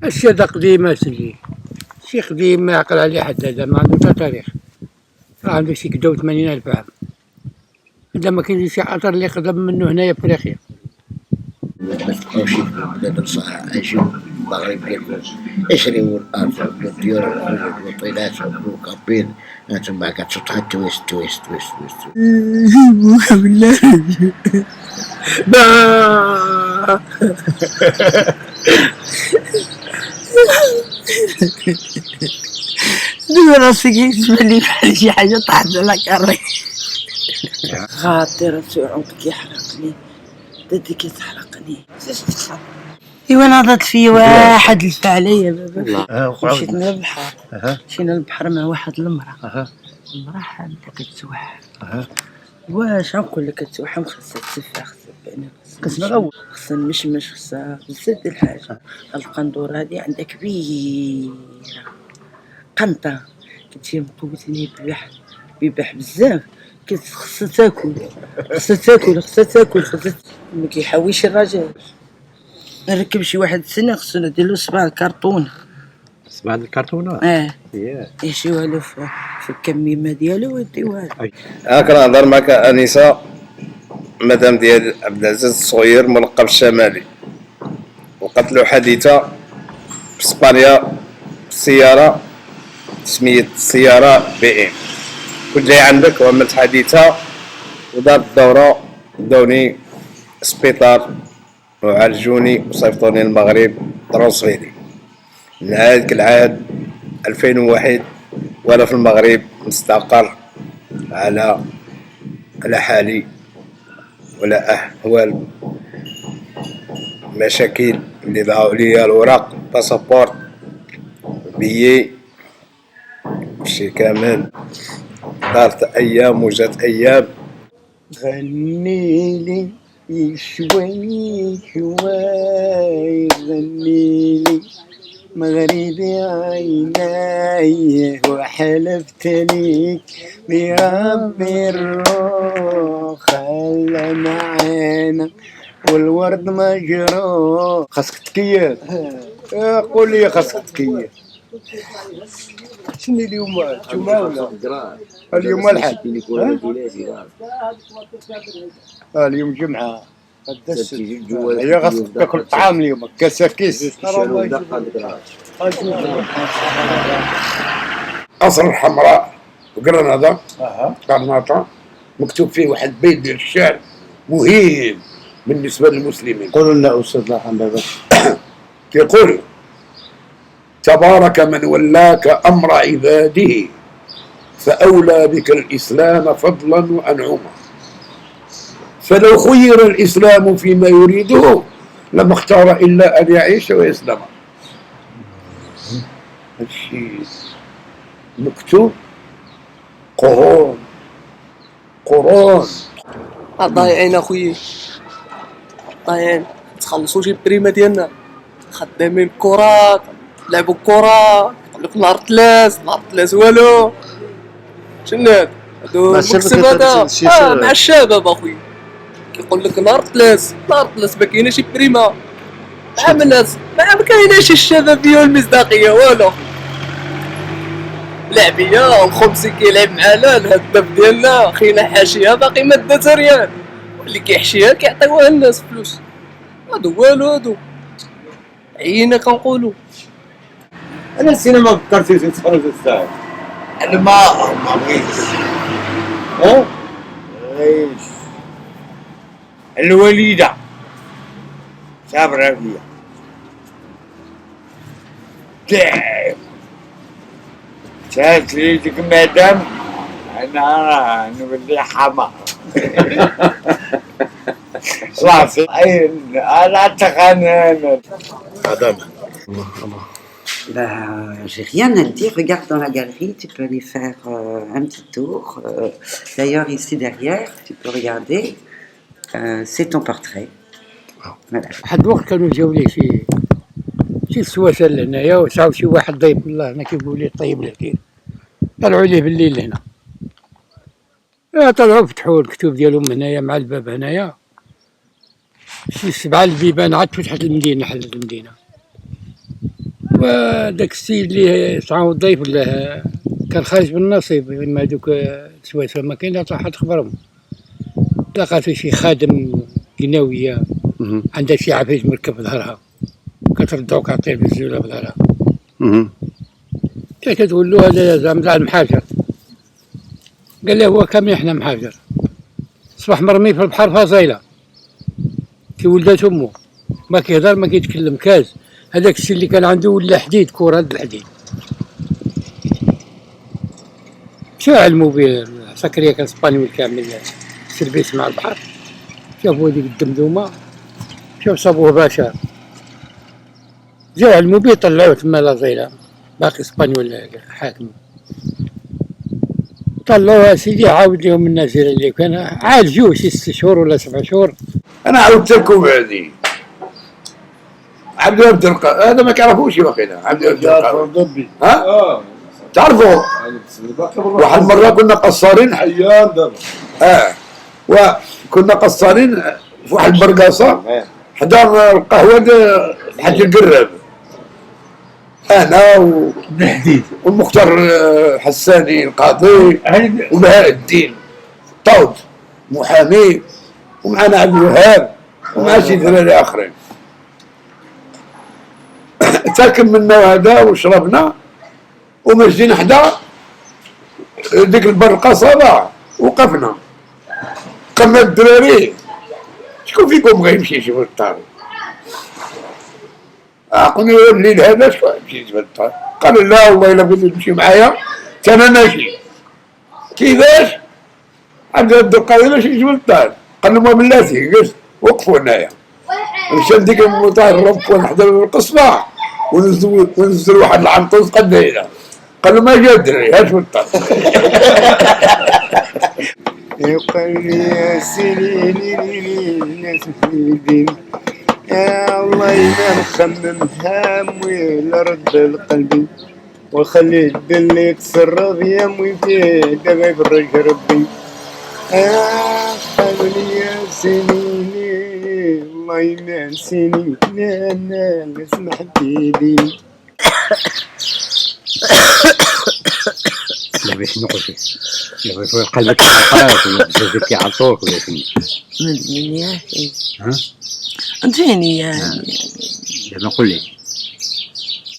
الشيء هذا قديم اسيدي، شي قديم ما يعقل عليه حد، هذا ما عنده حتى تاريخ، راه عنده شي كدا وثمانين ألف عام، هذا ما كاينش شي عطر اللي قدم منه هنايا في افريقيا. ما تلقاوش في البلاد الصحراء يجيو المغرب ديالكم يشريو الارض والديور والبطيلات والكابين، تما كتشطها تويست تويست تويست تويست. بالله دابا راسي كيسمع لي بحال شي حاجة طاحت على كاري. خاطر عمرك كيحرقني، دادي كتحرقني. ايوا ناضت في واحد لف عليا بابا، مشيت للبحر، اها مشينا للبحر مع واحد المرأة، اها المرأة حاملة كتسوح، واش غنقول لك كتسوح خاصها تسفح، خاصها تبان، كتسمع خاصها نمشمش، خاصها بزاف ديال الحاجات. هاد القندورة هادي عندها كبيرة، قنطة كتجي مقوتني بيباح بزاف، خاصها تاكل خاصها تاكل خاصها تاكل ما كيحاولش الراجل. نركب شي واحد سنة خصو نديرلو صباع الكرتون، صباع الكرتونات. ياه يحشيوها له في الكميمة ديالو ويديوها له. هاك نهضر معك انسه مدام ديال عبد العزيز الصغير ملقب الشمالي، وقعت له حادثه في اسبانيا بالسياره، سميت السياره بي ام. كنت جاي عندك وعملت حادثه ودارت الدوره، داوني سبيطار وعالجوني وصيفطوني للمغرب ترونسفيري. نعاد كالعاد 2001 وانا في المغرب مستقر على حالي، ولا احوال مشاكل اللي ضاعوا ليا الوراق، باسابور، بيي، شي كامل. دارت ايام وجات ايام. غنيلي شوي شوي، غنيلي مغربي عيناي، وحلفت ليك بربي الروح خلى معانا والورد مجروح. خاصك تكيف، قول لي خاصك تكيف. شنو اليوم الجمعة ولا اليوم الحد؟ اليوم جمعة، هي خاصك تاكل الطعام اليوم، كساكيس. قصر الحمراء وقرناطة، قرناطة مكتوب فيه واحد بيت ديال الشعر مهم بالنسبة للمسلمين. قولوا لنا استاذ لحم بابا. كيقول: تبارك من ولاك أمر عباده، فأولى بك الإسلام فضلا وأنعما، فلو خير الإسلام فيما يريده لما اختار إلا أن يعيش ويسلم. هادشي مكتوب قرون ضايعين اخويا، ضايعين. تخلصوا شي بريمه ديالنا، خدامين كرات، لعبوا كرة، يقولك نهار تلاس والو. شنو هادو المكسب هذا؟ مع الشباب اخويا، كيقول لك نهار تلاس ما كايناش بريمه مع الناس، ما كايناش الشبابيه والمصداقيه والو. لعبيه والخمسي كيلعب معانا، الهداف ديالنا خينا حاشيه باقي ما دات ريال، واللي كيحشيها كيعطيوها الناس فلوس. هادو والو، هادو عينا كنقولو. انا السينما فكرت تتفرج الساعه. انا ما بغيتش عيش الوليدة صابرة فيا تعب، شات ليدك مادام انا نولي حمار. صافي انا تخنن. Bah, j'ai rien à te dire. Regarde dans la galerie, tu peux aller faire un petit tour. D'ailleurs, ici derrière, tu peux regarder. C'est ton portrait. Voilà. واحد الوقت كانوا جاو لي شي سواسه لهنايا، وسعاو شي واحد ضيف الله هنا كيقول لي طيب الكثير، طلعوا ليه بالليل لهنا، طلعوا فتحوا الكتب ديالهم هنايا مع الباب هنايا، شي 7 البيبان عاد فتحت المدينة، حلت المدينة. داك السيد اللي صعاو الضيف ولا كان خارج بالنصيب ما هذوك السواسه ما كاين لا حد تخبرهم. لقاتو شي خادم قناويه عندها شي عفيف مركب في ظهرها كتردو كعطيه بالزوله في ظهرها. كتقول له هذا زعما المحاجر. قال له هو كامل احنا محاجر. صبح مرمي في البحر فازيله كي ولدت امه ما كيهضر ما كيتكلم كاز. هذاك الشيء اللي كان عنده ولا حديد كره د الحديد. مشاو علمو به سكريه كان اسبانيول كامل سيرفيس مع البحر. شافوا هذيك الدمدومه شاف صابوه باشا جاو علمو به طلعوه تما لازيله باقي اسبانيول حاكم. طلعوه سيدي عاود لهم النازله اللي كان عالجوه شي 6 شهور ولا 7 شهور. انا عاودت لكم هذه عبد الوهاب الدرقاوي هذا ما تعرفوش واخينا عبد الوهاب الدرقاوي ها؟ تعرفوا واحد المره كنا قصارين حيان دابا وكنا قصارين في واحد البرقاصه حدا القهوه الحاج القراب انا بالحديد والمختار حساني القاضي وبهاء الدين طود محامي ومعنا عبد الوهاب ومع شي 3 اخرين. تاكل منا هذا وشربنا ومشينا حدا ديك البرقصه وقفنا قلنا الدراري شكون فيكم بغا يمشي يشوف الدار؟ قلنا له الليل هذا شكون يمشي يشوف الدار؟ قال لا والله الا بغيتي تمشي معايا انا ماشي. كيفاش؟ عبد القادر ماشي يشوف الدار. قال له ما بلاتي قلت وقفوا هنايا. مشى ديك المطار ربوا حدا القصبه ونزل واحد العنطوس قد هنا. قال له ما جا الدراري هاش الدار. يقال لي يا سنيني الناس مفيدين يا الله ما نخمم هامي لرد القلبي وخلي الدل يتصرف يا امي فيه دابا يفرج ربي. قالوا لي يا سنيني الله ما نسيني لا نسمح بيدي. لا باش نقول لا باش قلبك عطاك ولا بزاف كيعطوك ولا شنو. من يا ها؟ انتيني يعني دابا قول لي